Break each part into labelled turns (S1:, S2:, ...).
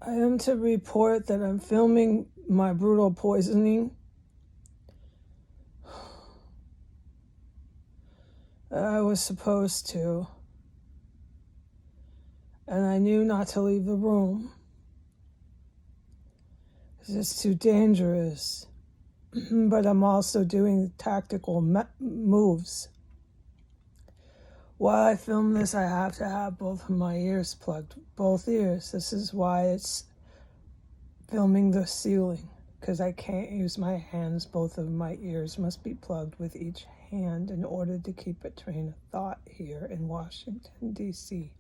S1: I am to report that I'm filming my brutal poisoning. I was supposed to. And I knew not to leave the room. Because it's too dangerous. But I'm also doing tactical moves. While I film this, I have to have both of my ears plugged. Both ears. This is why it's filming the ceiling. Because I can't use my hands. Both of my ears must be plugged with each hand in order to keep a train of thought here in Washington, D.C.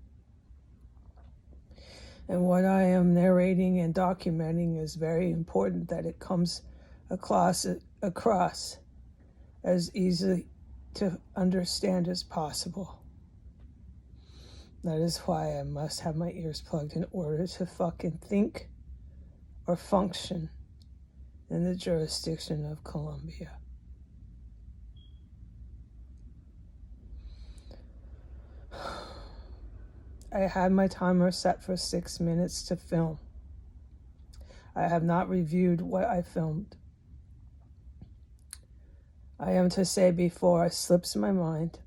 S1: And what I am narrating and documenting is very important that it comes across as easily to understand as possible. That is why I must have my ears plugged in order to fucking think or function in the jurisdiction of Columbia. I had my timer set for 6 minutes to film. I have not reviewed what I filmed. I am to say before it slips my mind.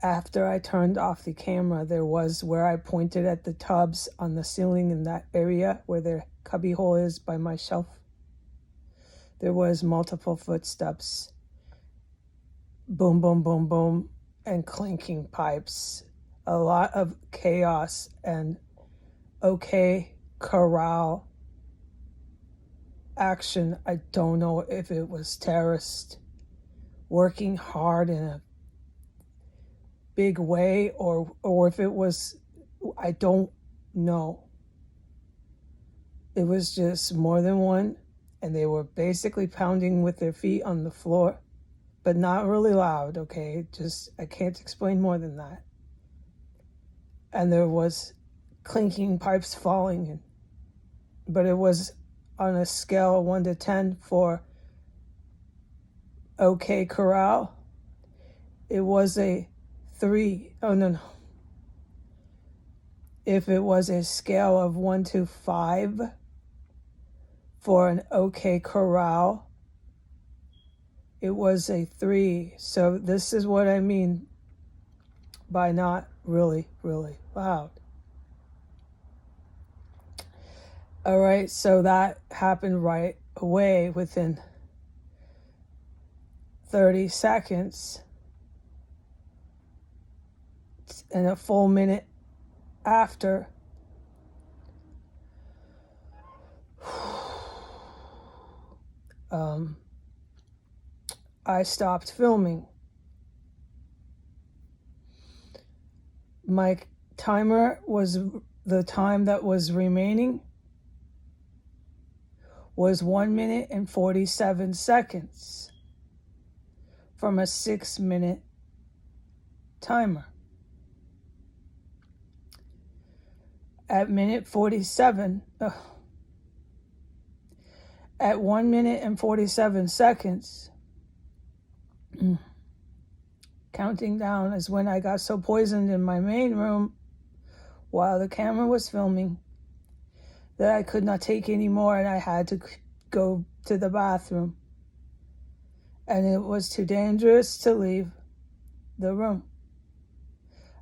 S1: After I turned off the camera, there was where I pointed at the tubs on the ceiling in that area where the cubby hole is by my shelf. There was multiple footsteps. Boom, boom, boom, boom, and clinking pipes. A lot of chaos and OK Corral action. I don't know if it was terrorists working hard in a big way or if it was, I don't know. It was just more than one, and they were basically pounding with their feet on the floor, but not really loud, okay? Just, I can't explain more than that. And there was clinking pipes falling, but it was on a scale of 1 to 10 for OK Corral. It was a 3. Oh, no. If it was a scale of 1 to 5 for an OK Corral, it was a 3. So this is what I mean by not really, really loud. All right, so that happened right away within 30 seconds. And a full minute after, I stopped filming. My timer was, the time that was remaining was 1 minute and 47 seconds from a 6-minute timer. At minute 47, at 1 minute and 47 seconds, counting down is when I got so poisoned in my main room while the camera was filming that I could not take any more and I had to go to the bathroom. And it was too dangerous to leave the room.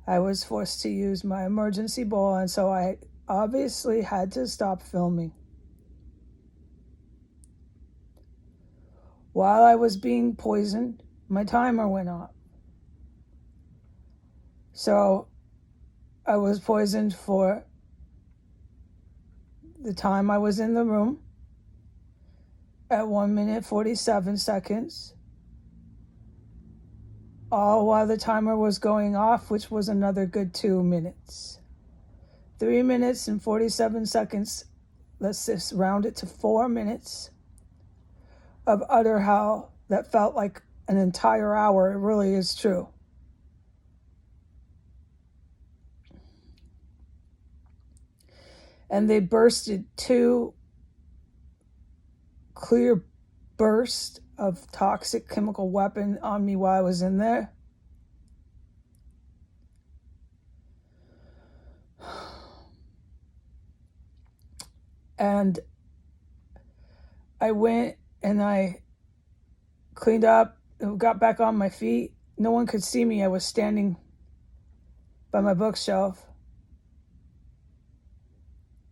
S1: I was forced to use my emergency bowl, and so I obviously had to stop filming. While I was being poisoned, my timer went off. So I was poisoned for the time I was in the room at 1 minute 47 seconds, all while the timer was going off, which was another good 2 minutes. 3 minutes and 47 seconds, let's just round it to 4 minutes of utter hell that felt like an entire hour. It really is true. And they bursted 2 clear bursts of toxic chemical weapon on me while I was in there. And I went and I cleaned up and got back on my feet. No one could see me. I was standing by my bookshelf.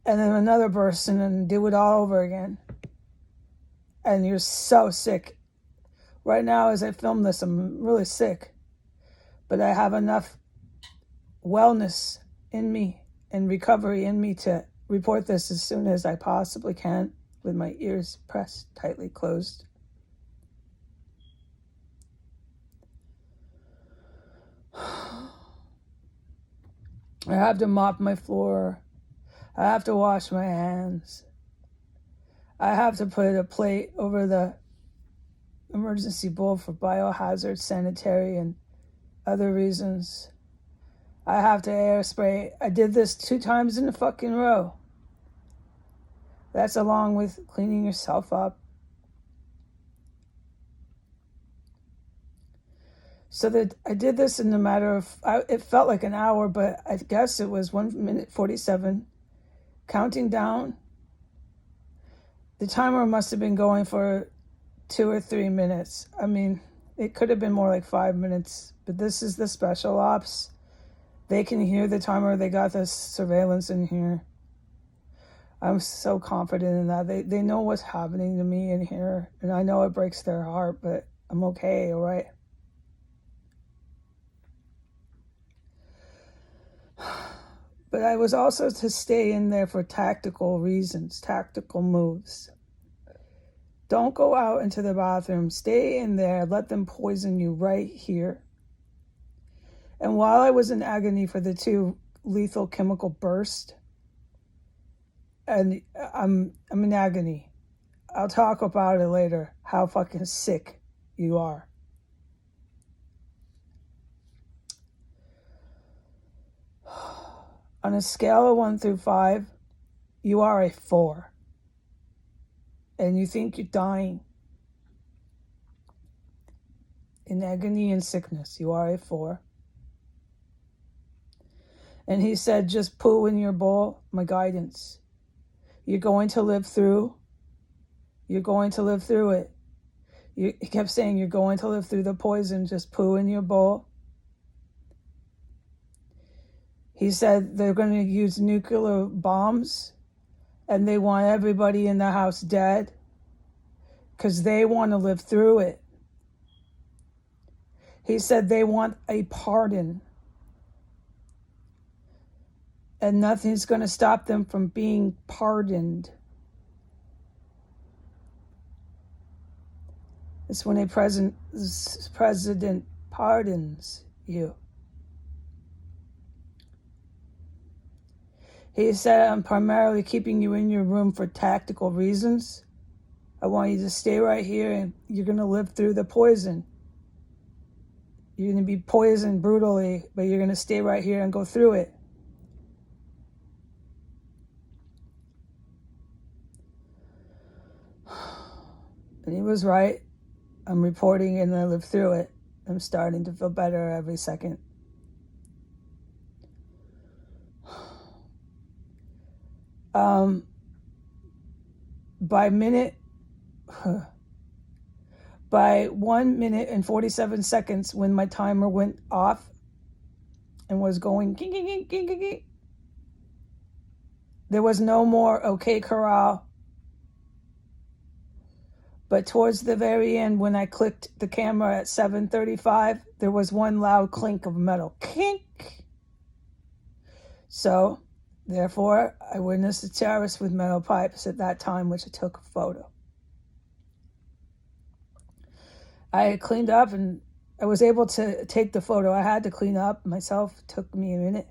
S1: And then another person and do it all over again. And you're so sick. Right now, as I film this, I'm really sick. But I have enough wellness in me and recovery in me to report this as soon as I possibly can with my ears pressed tightly closed. I have to mop my floor. I have to wash my hands. I have to put a plate over the emergency bowl for biohazard, sanitary, and other reasons. I have to air spray. I did this 2 times in a fucking row. That's along with cleaning yourself up. So that I did this in a matter of, it felt like an hour, but I guess it was 1 minute 47. Counting down. The timer must have been going for 2 or 3 minutes. I mean, it could have been more like 5 minutes, but this is the special ops. They can hear the timer. They got this surveillance in here. I'm so confident in that. They know what's happening to me in here, and I know it breaks their heart, but I'm okay, all right? But I was also to stay in there for tactical reasons, tactical moves. Don't go out into the bathroom. Stay in there. Let them poison you right here. And while I was in agony for the 2 lethal chemical bursts, and I'm in agony. I'll talk about it later, how fucking sick you are. On a scale of 1 through 5, you are a 4. And you think you're dying. In agony and sickness, you are a 4. And he said, just poo in your bowl, my guidance. You're going to live through. You're going to live through it. He kept saying, you're going to live through the poison. Just poo in your bowl. He said they're going to use nuclear bombs and they want everybody in the house dead because they want to live through it. He said they want a pardon. And nothing's going to stop them from being pardoned. It's when a president pardons you. He said, I'm primarily keeping you in your room for tactical reasons. I want you to stay right here and you're going to live through the poison. You're going to be poisoned brutally, but you're going to stay right here and go through it. And he was right. I'm reporting and I lived through it. I'm starting to feel better every second. By 1 minute and 47 seconds, when my timer went off and was going, there was no more OK Corral. But towards the very end, when I clicked the camera at 7:35, there was one loud clink of metal. Clink! So, therefore, I witnessed a terrorist with metal pipes at that time, which I took a photo. I had cleaned up and I was able to take the photo. I had to clean up myself. It took me a minute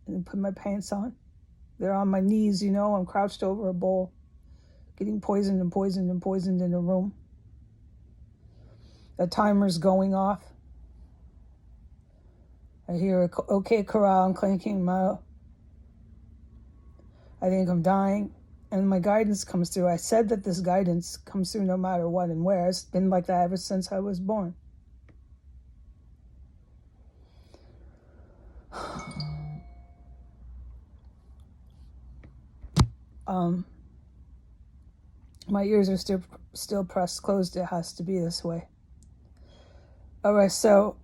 S1: and put my pants on. They're on my knees, I'm crouched over a bowl, getting poisoned in a room. The timer's going off. I hear OK Corral and clanking metal. I think I'm dying. And my guidance comes through. I said that this guidance comes through no matter what and where. It's been like that ever since I was born. My ears are still pressed closed. It has to be this way. All right, so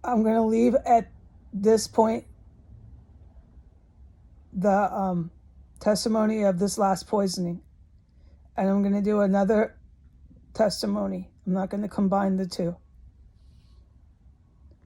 S1: I'm going to leave at this point the testimony of this last poisoning. And I'm going to do another testimony. I'm not going to combine the two.